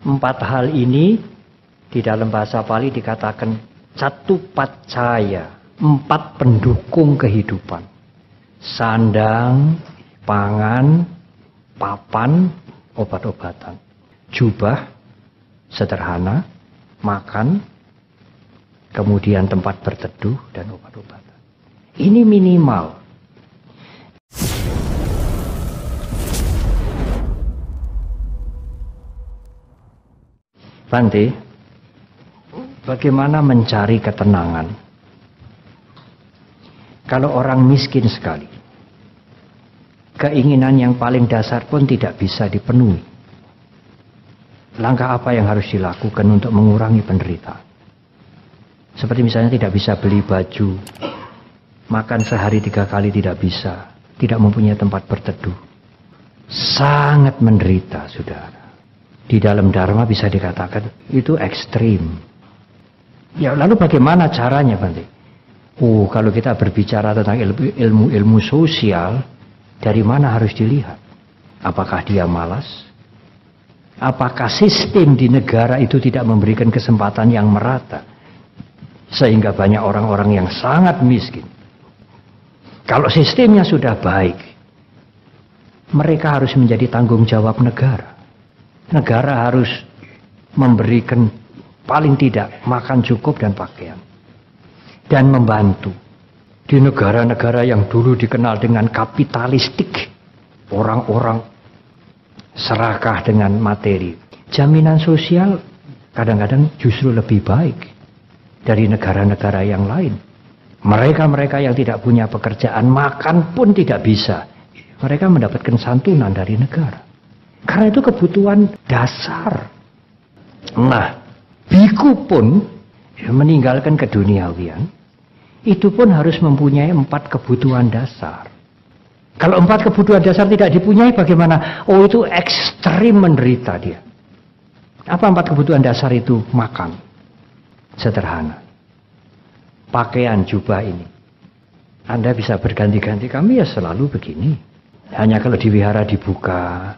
Empat hal ini di dalam bahasa Pali dikatakan Catupaccaya, empat pendukung kehidupan. Sandang, pangan, papan, obat-obatan. Jubah, sederhana, makan, kemudian tempat berteduh dan obat-obatan. Ini minimal. Bante, bagaimana mencari ketenangan kalau orang miskin sekali? Keinginan yang paling dasar pun tidak bisa dipenuhi. Langkah apa yang harus dilakukan untuk mengurangi penderitaan? Seperti misalnya tidak bisa beli baju, makan sehari 3 kali tidak bisa, tidak mempunyai tempat berteduh. Sangat menderita, saudara. Di dalam Dharma bisa dikatakan itu ekstrim. Ya, lalu bagaimana caranya, Bante? Kalau kita berbicara tentang ilmu sosial, dari mana harus dilihat? Apakah dia malas? Apakah sistem di negara itu tidak memberikan kesempatan yang merata? Sehingga banyak orang-orang yang sangat miskin. Kalau sistemnya sudah baik, mereka harus menjadi tanggung jawab negara. Negara harus memberikan paling tidak makan cukup dan pakaian. Dan membantu. Di negara-negara yang dulu dikenal dengan kapitalistik, orang-orang serakah dengan materi. Jaminan sosial kadang-kadang justru lebih baik dari negara-negara yang lain. Mereka-mereka yang tidak punya pekerjaan, makan pun tidak bisa. Mereka mendapatkan santunan dari negara. Karena itu kebutuhan dasar. Nah, biku pun meninggalkan keduniawian, itu pun harus mempunyai 4 kebutuhan dasar. Kalau 4 kebutuhan dasar tidak dipunyai bagaimana? Itu ekstrim menderita dia. Apa 4 kebutuhan dasar itu? Makan. Sederhana. Pakaian jubah ini. Anda bisa berganti-ganti, kami ya selalu begini. Hanya kalau di wihara dibuka.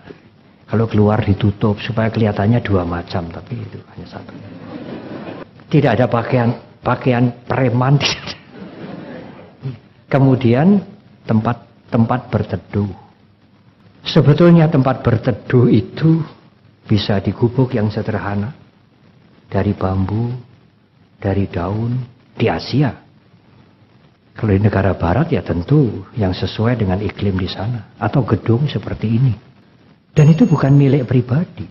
Kalau keluar ditutup supaya kelihatannya 2 macam, tapi itu hanya 1. Tidak ada pakaian preman. Kemudian tempat berteduh. Sebetulnya tempat berteduh itu bisa di gubuk yang sederhana, dari bambu, dari daun, di Asia. Kalau di negara barat ya tentu yang sesuai dengan iklim di sana, atau gedung seperti ini. Dan itu bukan milik pribadi.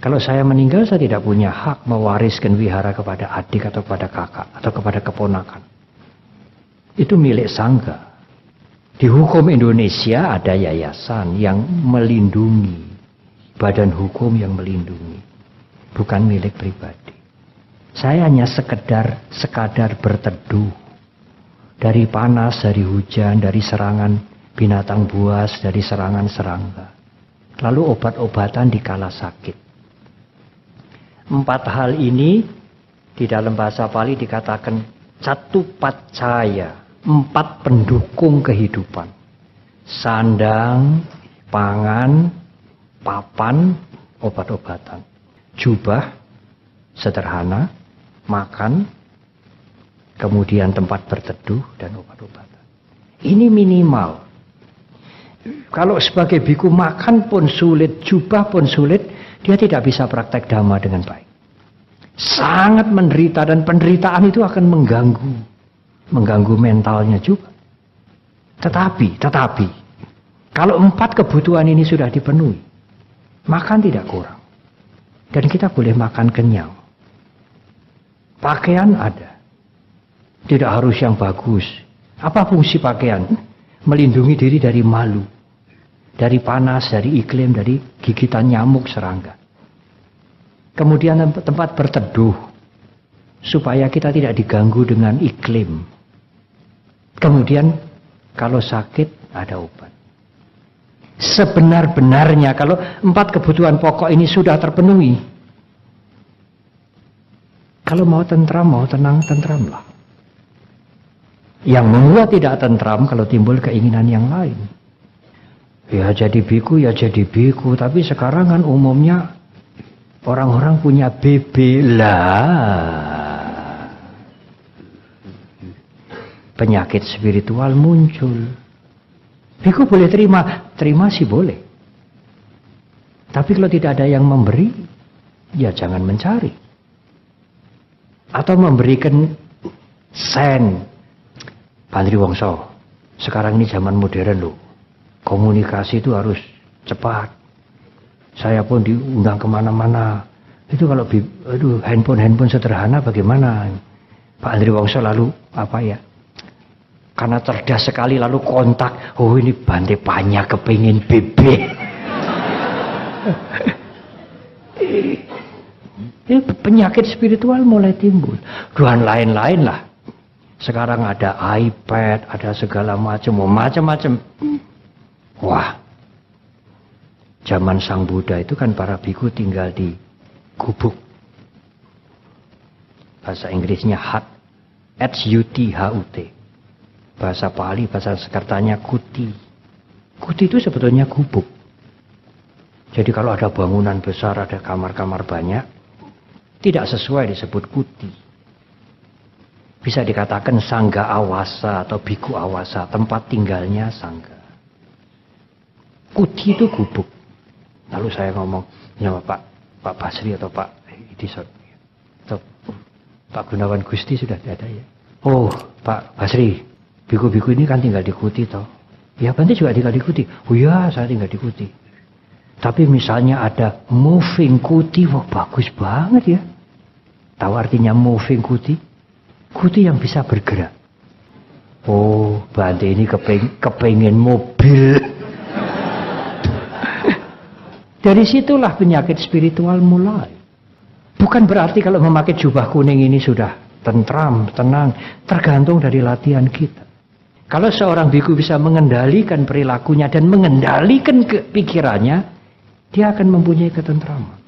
Kalau saya meninggal, saya tidak punya hak mewariskan wihara kepada adik atau kepada kakak atau kepada keponakan. Itu milik sangga. Di hukum Indonesia ada yayasan yang melindungi, badan hukum yang melindungi, bukan milik pribadi. Saya hanya sekadar berteduh dari panas, dari hujan, dari serangan binatang buas, dari serangan serangga. Lalu obat-obatan dikala sakit. 4 hal ini di dalam bahasa Pali dikatakan Catupaccaya, 4 pendukung kehidupan. Sandang, pangan, papan, obat-obatan. Jubah, sederhana, makan, kemudian tempat berteduh dan obat-obatan. Ini minimal. Kalau sebagai biku makan pun sulit, jubah pun sulit, dia tidak bisa praktek dhamma dengan baik. Sangat menderita, dan penderitaan itu akan mengganggu mentalnya juga. Tetapi, kalau 4 kebutuhan ini sudah dipenuhi, makan tidak kurang. Dan kita boleh makan kenyang. Pakaian ada. Tidak harus yang bagus. Apa fungsi pakaian? Melindungi diri dari malu, dari panas, dari iklim, dari gigitan nyamuk, serangga. Kemudian tempat berteduh, supaya kita tidak diganggu dengan iklim. Kemudian kalau sakit ada obat. Sebenar-benarnya kalau 4 kebutuhan pokok ini sudah terpenuhi, kalau mau tentram, mau tenang, tentramlah. Yang membuat tidak tentram kalau timbul keinginan yang lain. Ya jadi biku, tapi sekarang kan umumnya Orang-orang punya BB lah. Penyakit spiritual muncul. Biku boleh terima sih boleh. Tapi kalau tidak ada yang memberi, ya jangan mencari. Atau memberikan sen. Pak Andri Wongso, sekarang ini zaman modern loh. Komunikasi itu harus cepat. Saya pun diundang kemana-mana. Itu kalau handphone sederhana bagaimana? Pak Andri Wongso lalu apa ya? Karena cerdas sekali lalu kontak. Oh ini Bante Panya kepingin bebek. Penyakit spiritual mulai timbul. Dan lain-lain lah. Sekarang ada iPad, ada segala macam. Wah. Zaman Sang Buddha itu kan para biku tinggal di gubuk. Bahasa Inggrisnya hut. H-U-T. Bahasa Pali, bahasa Sanskertanya kuti. Kuti itu sebetulnya gubuk. Jadi kalau ada bangunan besar, ada kamar-kamar banyak, tidak sesuai disebut kuti. Bisa dikatakan sangga awasa atau biku awasa, tempat tinggalnya sangga. Kuti itu gubuk. Lalu saya ngomong sama Pak Basri atau Pak Idison, atau Pak Gunawan Gusti sudah ada ya. Oh Pak Basri, biku-biku ini kan tinggal di kuti toh. Ya Bante juga tinggal di kuti. Oh ya saya tinggal di kuti. Tapi misalnya ada moving kuti, wah bagus banget ya. Tahu artinya moving kuti? Kuti yang bisa bergerak. Oh Bante ini kepengen mobil. Dari situlah penyakit spiritual mulai. Bukan berarti kalau memakai jubah kuning ini sudah tentram, tenang. Tergantung dari latihan kita. Kalau seorang biku bisa mengendalikan perilakunya dan mengendalikan pikirannya, dia akan mempunyai ketentraman.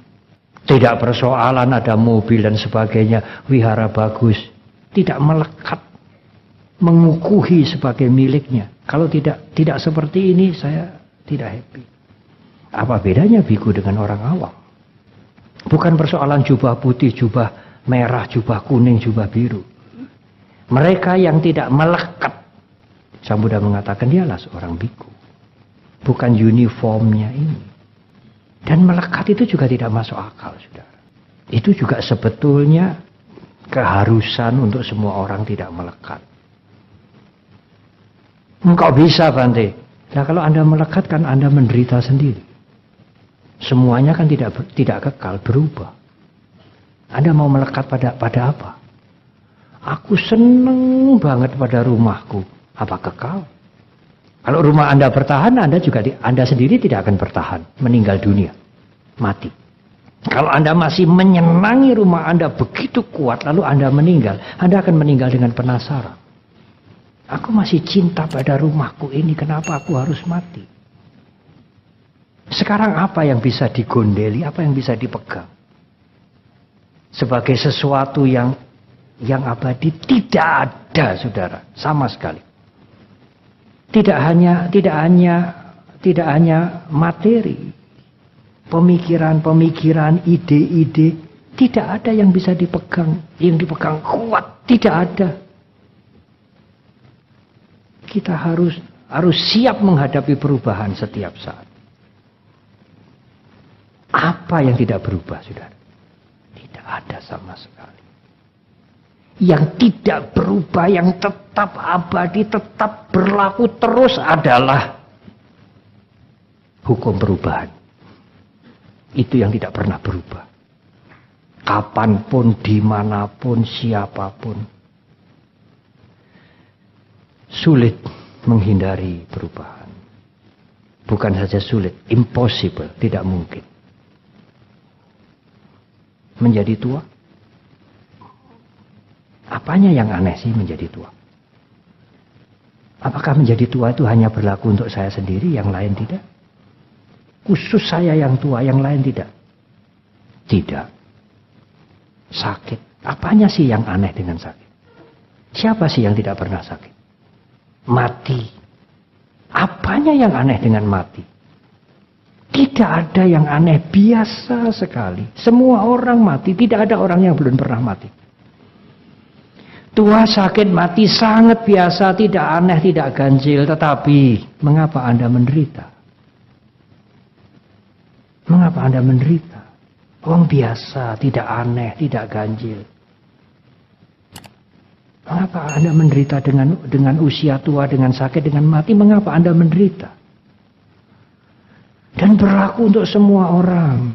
Tidak persoalan ada mobil dan sebagainya, wihara bagus. Tidak melekat, mengukuhi sebagai miliknya. Kalau tidak seperti ini, saya tidak happy. Apa bedanya biku dengan orang awam? Bukan persoalan jubah putih, jubah merah, jubah kuning, jubah biru. Mereka yang tidak melekat. Sang Buddha mengatakan dialah seorang biku. Bukan uniformnya ini. Dan melekat itu juga tidak masuk akal, saudara. Itu juga sebetulnya keharusan untuk semua orang tidak melekat. Engkau bisa Bante. Nah kalau Anda melekat kan Anda menderita sendiri. Semuanya kan tidak kekal, berubah. Anda mau melekat pada apa? Aku seneng banget pada rumahku. Apa kekal? Kalau rumah Anda bertahan, Anda sendiri tidak akan bertahan, meninggal dunia, mati. Kalau Anda masih menyenangi rumah Anda begitu kuat, lalu Anda meninggal, Anda akan meninggal dengan penasaran. Aku masih cinta pada rumahku ini, kenapa aku harus mati? Sekarang apa yang bisa digondeli, apa yang bisa dipegang? Sebagai sesuatu yang abadi tidak ada, saudara, sama sekali. Tidak hanya materi, pemikiran, ide-ide, tidak ada yang bisa dipegang, yang dipegang kuat, tidak ada. Kita harus siap menghadapi perubahan setiap saat. Apa yang tidak berubah, saudara? Tidak ada sama sekali. Yang tidak berubah, yang tetap abadi, tetap berlaku terus adalah hukum perubahan. Itu yang tidak pernah berubah. Kapanpun, dimanapun, siapapun. Sulit menghindari perubahan. Bukan saja sulit, impossible, tidak mungkin. Menjadi tua? Apanya yang aneh sih menjadi tua? Apakah menjadi tua itu hanya berlaku untuk saya sendiri, yang lain tidak? Khusus saya yang tua, yang lain tidak? Tidak. Sakit. Apanya sih yang aneh dengan sakit? Siapa sih yang tidak pernah sakit? Mati. Apanya yang aneh dengan mati? Tidak ada yang aneh, biasa sekali. Semua orang mati, tidak ada orang yang belum pernah mati. Tua, sakit, mati sangat biasa, tidak aneh, tidak ganjil. Tetapi, mengapa Anda menderita? Mengapa Anda menderita? Orang biasa, tidak aneh, tidak ganjil. Mengapa Anda menderita dengan usia tua, dengan sakit, dengan mati? Mengapa Anda menderita? Dan berlaku untuk semua orang.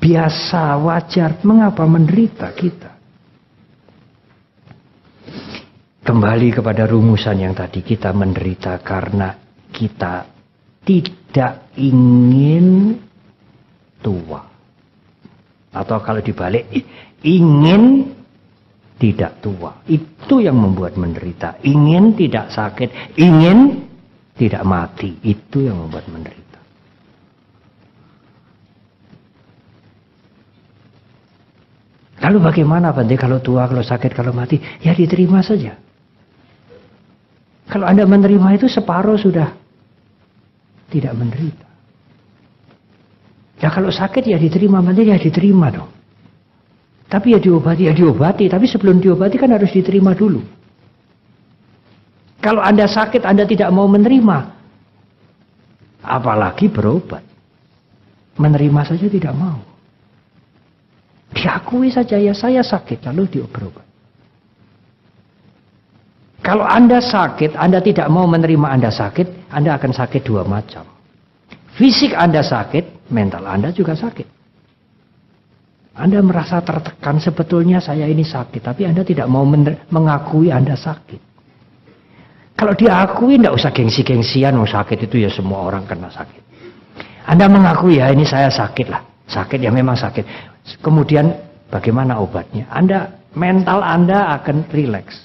Biasa, wajar. Mengapa menderita kita? Kembali kepada rumusan yang tadi. Kita menderita karena kita tidak ingin tua. Atau kalau dibalik, ingin tidak tua. Itu yang membuat menderita. Ingin tidak sakit. Ingin tidak mati. Itu yang membuat menderita. Lalu bagaimana Bante kalau tua, kalau sakit, kalau mati? Ya diterima saja. Kalau Anda menerima itu separuh sudah tidak menderita. Ya kalau sakit ya diterima, Bante ya diterima dong. Tapi ya diobati. Tapi sebelum diobati kan harus diterima dulu. Kalau Anda sakit, Anda tidak mau menerima. Apalagi berobat. Menerima saja tidak mau. Diakui saja ya saya sakit, lalu diobat. Kalau Anda sakit, Anda tidak mau menerima Anda sakit, Anda akan sakit dua macam. Fisik Anda sakit, mental Anda juga sakit. Anda merasa tertekan, sebetulnya saya ini sakit, tapi Anda tidak mau mengakui Anda sakit. Kalau diakui, tidak usah gengsi-gengsian, sakit itu ya semua orang kena sakit. Anda mengakui ya ini saya sakit lah. Sakit ya memang sakit. Kemudian bagaimana obatnya? Mental Anda akan rileks.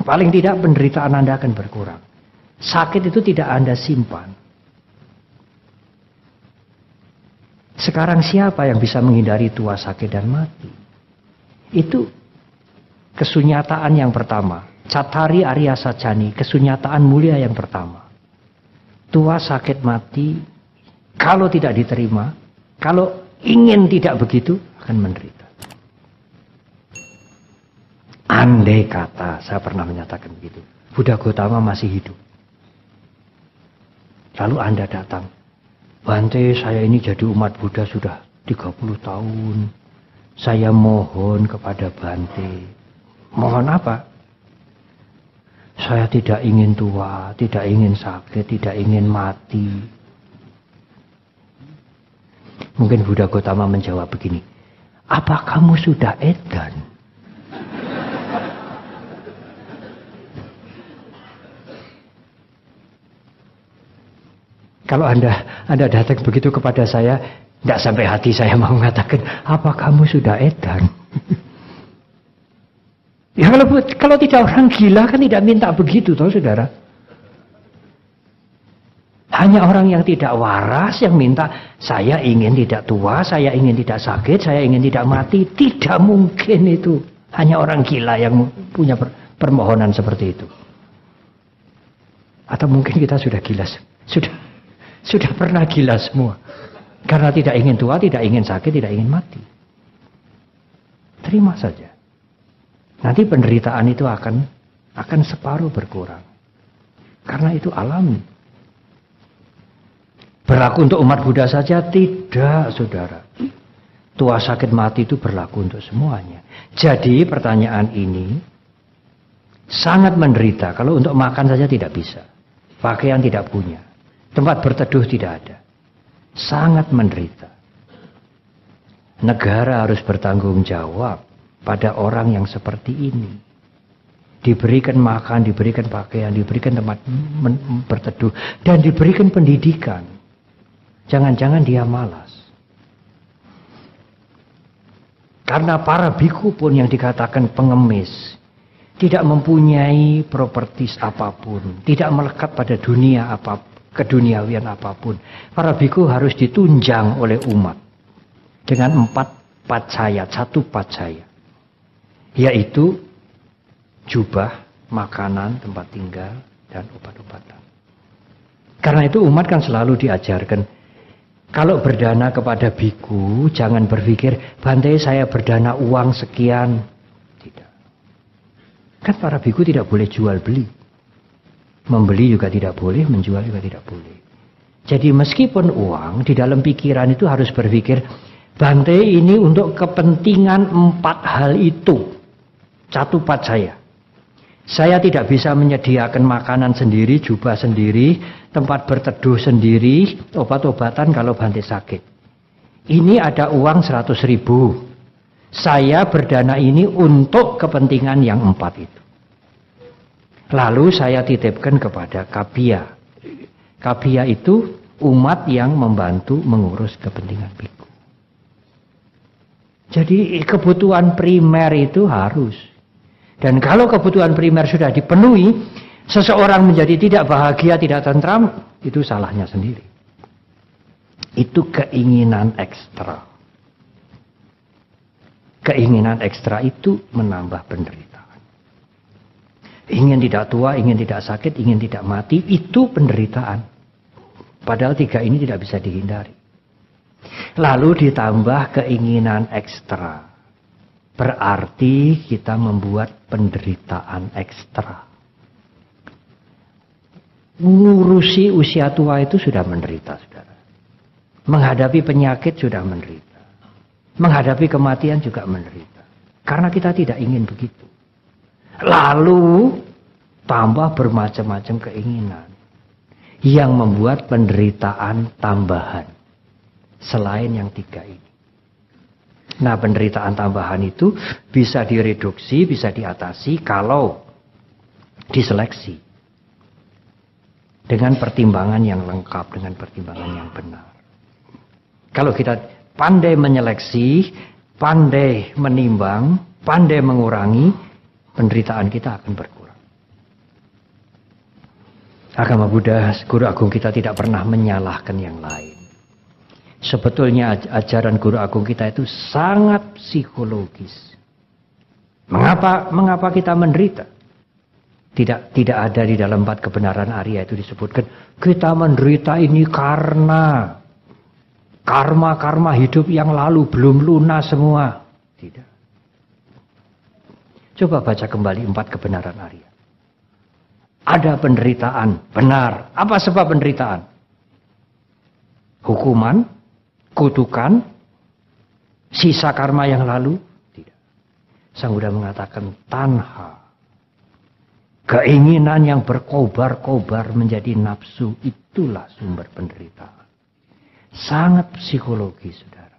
Paling tidak penderitaan Anda akan berkurang. Sakit itu tidak Anda simpan. Sekarang siapa yang bisa menghindari tua, sakit dan mati? Itu kesunyataan yang pertama. Cattari Arya Sajani, kesunyataan mulia yang pertama. Tua, sakit, mati, kalau tidak diterima, kalau ingin tidak begitu, akan menderita. Andai kata, saya pernah menyatakan begitu, Buddha Gautama masih hidup. Lalu Anda datang, Bante, saya ini jadi umat Buddha sudah 30 tahun. Saya mohon kepada Bante. Mohon apa? Saya tidak ingin tua, tidak ingin sakit, tidak ingin mati. Mungkin Buddha Gautama menjawab begini, apa kamu sudah edan? Kalau Anda datang begitu kepada saya, tidak sampai hati saya mau mengatakan, apa kamu sudah edan? Ya kalau tidak orang gila kan tidak minta begitu, toh saudara. Hanya orang yang tidak waras yang minta, saya ingin tidak tua, saya ingin tidak sakit, saya ingin tidak mati. Tidak mungkin itu. Hanya orang gila yang punya permohonan seperti itu. Atau mungkin kita sudah gila. Sudah pernah gila semua. Karena tidak ingin tua, tidak ingin sakit, tidak ingin mati. Terima saja. Nanti penderitaan itu akan separuh berkurang. Karena itu alami. Berlaku untuk umat Buddha saja? Tidak, saudara. Tua, sakit, mati itu berlaku untuk semuanya. Jadi pertanyaan ini sangat menderita. Kalau untuk makan saja tidak bisa. Pakaian tidak punya. Tempat berteduh tidak ada. Sangat menderita. Negara harus bertanggung jawab pada orang yang seperti ini. Diberikan makan, diberikan pakaian, diberikan tempat berteduh, dan diberikan pendidikan. Jangan-jangan dia malas. Karena para biku pun yang dikatakan pengemis, tidak mempunyai propertis apapun, tidak melekat pada dunia apapun, keduniawian apapun. Para biku harus ditunjang oleh umat dengan 4 pacaya, 1 pacaya. Yaitu jubah, makanan, tempat tinggal, dan obat-obatan. Karena itu umat kan selalu diajarkan, kalau berdana kepada biku, jangan berpikir, Bante saya berdana uang sekian. Tidak. Kan para biku tidak boleh jual beli. Membeli juga tidak boleh, menjual juga tidak boleh. Jadi meskipun uang, di dalam pikiran itu harus berpikir, Bante ini untuk kepentingan 4 hal itu. Catupat saya. Saya tidak bisa menyediakan makanan sendiri, jubah sendiri, tempat berteduh sendiri, obat-obatan kalau Bante sakit. Ini ada uang 100.000. Saya berdana ini untuk kepentingan yang 4 itu. Lalu saya titipkan kepada Kabia. Kabia itu umat yang membantu mengurus kepentingan biku. Jadi kebutuhan primer itu harus. Dan kalau kebutuhan primer sudah dipenuhi, seseorang menjadi tidak bahagia, tidak tentram, itu salahnya sendiri. Itu keinginan ekstra. Keinginan ekstra itu menambah penderitaan. Ingin tidak tua, ingin tidak sakit, ingin tidak mati, itu penderitaan. Padahal 3 ini tidak bisa dihindari. Lalu ditambah keinginan ekstra. Berarti kita membuat penderitaan ekstra. Ngurusi usia tua itu sudah menderita, saudara. Menghadapi penyakit sudah menderita. Menghadapi kematian juga menderita. Karena kita tidak ingin begitu. Lalu tambah bermacam-macam keinginan. Yang membuat penderitaan tambahan. Selain yang 3 ini. Nah, penderitaan tambahan itu bisa direduksi, bisa diatasi kalau diseleksi. Dengan pertimbangan yang lengkap, dengan pertimbangan yang benar. Kalau kita pandai menyeleksi, pandai menimbang, pandai mengurangi, penderitaan kita akan berkurang. Agama Buddha, Guru Agung kita tidak pernah menyalahkan yang lain. Sebetulnya ajaran Guru Agung kita itu sangat psikologis. Mengapa kita menderita? Tidak ada di dalam 4 kebenaran Arya itu disebutkan kita menderita ini karena karma hidup yang lalu belum lunas semua. Tidak. Coba baca kembali 4 kebenaran Arya. Ada penderitaan, benar. Apa sebab penderitaan? Hukuman? Kutukan, sisa karma yang lalu? Tidak. Sang Buddha mengatakan tanha. Keinginan yang berkobar-kobar menjadi nafsu, itulah sumber penderitaan. Sangat psikologis, saudara.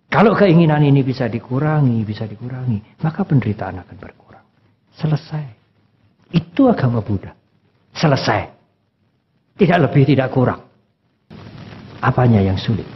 Kalau keinginan ini bisa dikurangi, maka penderitaan akan berkurang. Selesai. Itu agama Buddha. Selesai. Tidak lebih, tidak kurang. Apanya yang sulit?